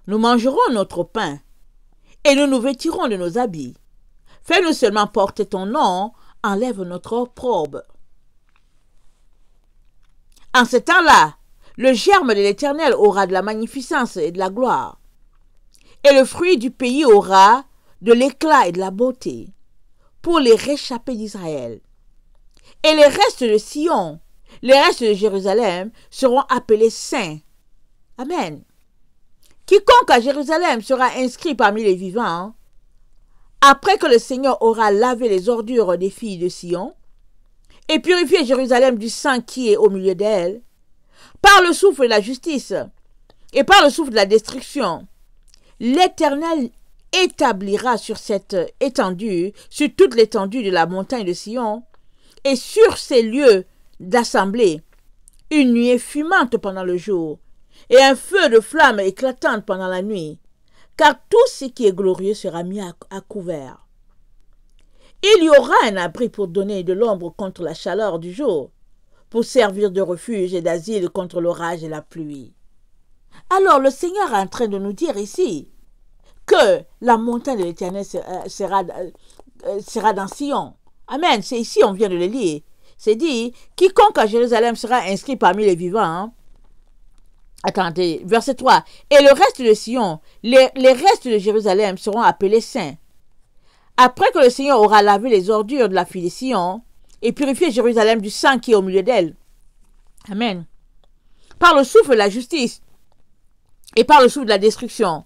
nous mangerons notre pain, et nous nous vêtirons de nos habits. Fais-nous seulement porter ton nom, enlève notre opprobre. En ce temps-là, le germe de l'Éternel aura de la magnificence et de la gloire, et le fruit du pays aura de l'éclat et de la beauté, pour les réchappés d'Israël. Et les restes de Sion, les restes de Jérusalem seront appelés saints. Amen. Quiconque à Jérusalem sera inscrit parmi les vivants, après que le Seigneur aura lavé les ordures des filles de Sion, et purifié Jérusalem du sang qui est au milieu d'elle, par le souffle de la justice et par le souffle de la destruction, l'Éternel établira sur cette étendue, sur toute l'étendue de la montagne de Sion, et sur ces lieux d'assemblée, une nuée fumante pendant le jour, et un feu de flamme éclatante pendant la nuit, car tout ce qui est glorieux sera mis à couvert. Il y aura un abri pour donner de l'ombre contre la chaleur du jour, pour servir de refuge et d'asile contre l'orage et la pluie. Alors le Seigneur est en train de nous dire ici que la montagne de l'Éternel sera dans Sion. Amen, c'est ici, on vient de le lire. C'est dit, quiconque à Jérusalem sera inscrit parmi les vivants. Hein? Attendez, verset 3. Et le reste de Sion, les restes de Jérusalem seront appelés saints. Après que le Seigneur aura lavé les ordures de la fille de Sion et purifié Jérusalem du sang qui est au milieu d'elle. Amen. Par le souffle de la justice et par le souffle de la destruction,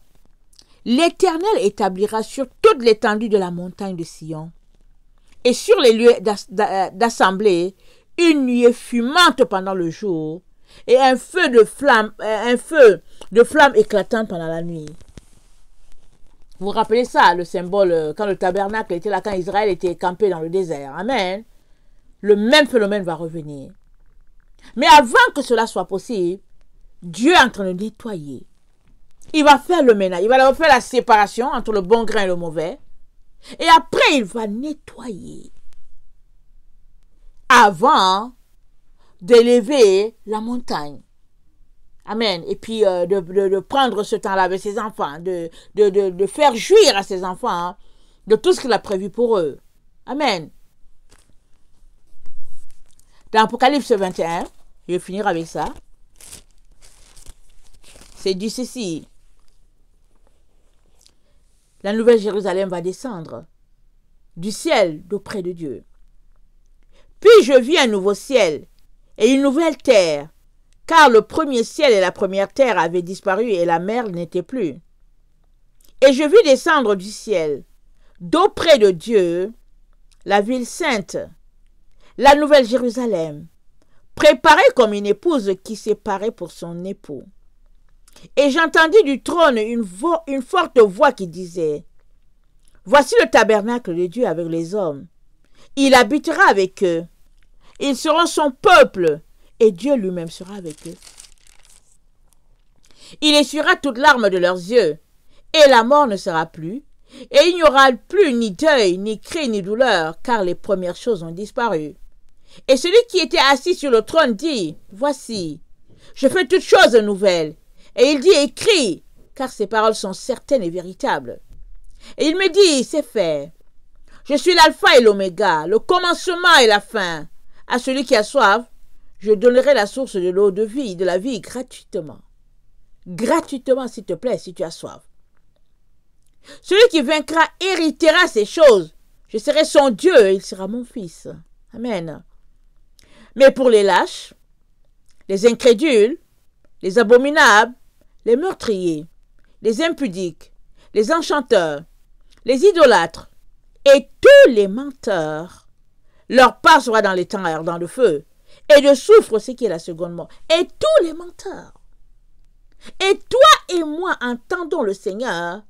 l'Éternel établira sur toute l'étendue de la montagne de Sion et sur les lieux d'assemblée une nuée fumante pendant le jour et un feu de flamme éclatante pendant la nuit. Vous vous rappelez ça, le symbole, quand le tabernacle était là, quand Israël était campé dans le désert. Amen. Le même phénomène va revenir. Mais avant que cela soit possible, Dieu est en train de nettoyer. Il va faire le ménage, il va faire la séparation entre le bon grain et le mauvais. Et après, il va nettoyer. Avant d'élever la montagne. Amen. Et puis de prendre ce temps-là avec ses enfants, de faire jouir à ses enfants hein, de tout ce qu'il a prévu pour eux. Amen. Dans Apocalypse 21, je vais finir avec ça. C'est dit ceci. La nouvelle Jérusalem va descendre du ciel d'auprès de Dieu. Puis je vis un nouveau ciel et une nouvelle terre, car le premier ciel et la première terre avaient disparu et la mer n'était plus. Et je vis descendre du ciel d'auprès de Dieu, la ville sainte, la nouvelle Jérusalem, préparée comme une épouse qui s'est parée pour son époux. Et j'entendis du trône une forte voix qui disait, « Voici le tabernacle de Dieu avec les hommes. Il habitera avec eux. Ils seront son peuple, et Dieu lui-même sera avec eux. Il essuiera toute larme de leurs yeux, et la mort ne sera plus, et il n'y aura plus ni deuil, ni cri, ni douleur, car les premières choses ont disparu. Et celui qui était assis sur le trône dit, « Voici, je fais toutes choses nouvelles. » Et il dit, « Écris, car ces paroles sont certaines et véritables. » Et il me dit, « C'est fait. Je suis l'alpha et l'oméga, le commencement et la fin. À celui qui a soif, je donnerai la source de l'eau de vie, de la vie, gratuitement. » Gratuitement, s'il te plaît, si tu as soif. Celui qui vaincra héritera ces choses. Je serai son Dieu et il sera mon fils. Amen. Mais pour les lâches, les incrédules, les abominables, les meurtriers, les impudiques, les enchanteurs, les idolâtres et tous les menteurs, leur part sera dans les temps ardents de feu et de soufre, ce qui est la seconde mort. Et tous les menteurs. Et toi et moi entendons le Seigneur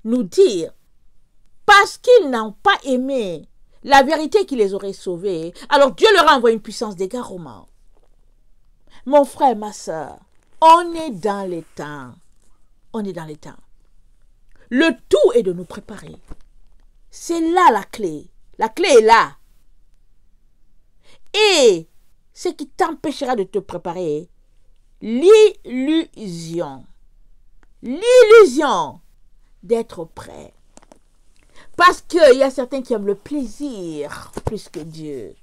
nous dire, parce qu'ils n'ont pas aimé la vérité qui les aurait sauvés, alors Dieu leur a envoyé une puissance d'égarement. Mon frère, ma soeur, on est dans les temps. On est dans les temps. Le tout est de nous préparer. C'est là la clé. La clé est là. Et ce qui t'empêchera de te préparer, l'illusion. L'illusion d'être prêt. Parce qu'il y a certains qui aiment le plaisir plus que Dieu.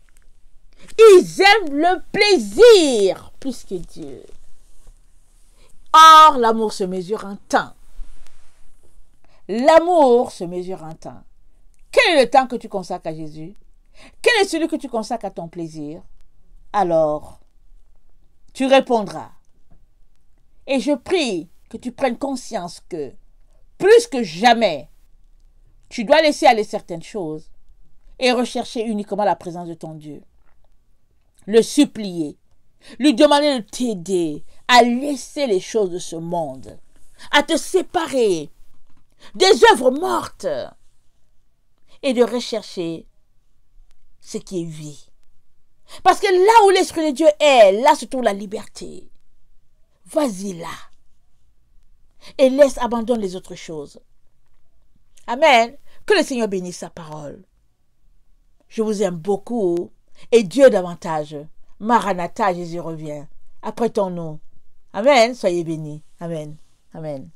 Ils aiment le plaisir plus que Dieu. Or, l'amour se mesure en temps. L'amour se mesure en temps. Quel est le temps que tu consacres à Jésus? Quel est celui que tu consacres à ton plaisir? Alors, tu répondras. Et je prie que tu prennes conscience que, plus que jamais, tu dois laisser aller certaines choses et rechercher uniquement la présence de ton Dieu. Le supplier, lui demander de t'aider à laisser les choses de ce monde, à te séparer des œuvres mortes et de rechercher ce qui est vie. Parce que là où l'Esprit de Dieu est, là se trouve la liberté. Vas-y là. Et abandonne les autres choses. Amen. Que le Seigneur bénisse sa parole. Je vous aime beaucoup. Et Dieu davantage. Maranatha, Jésus revient. Apprêtons-nous. Amen. Soyez bénis. Amen. Amen.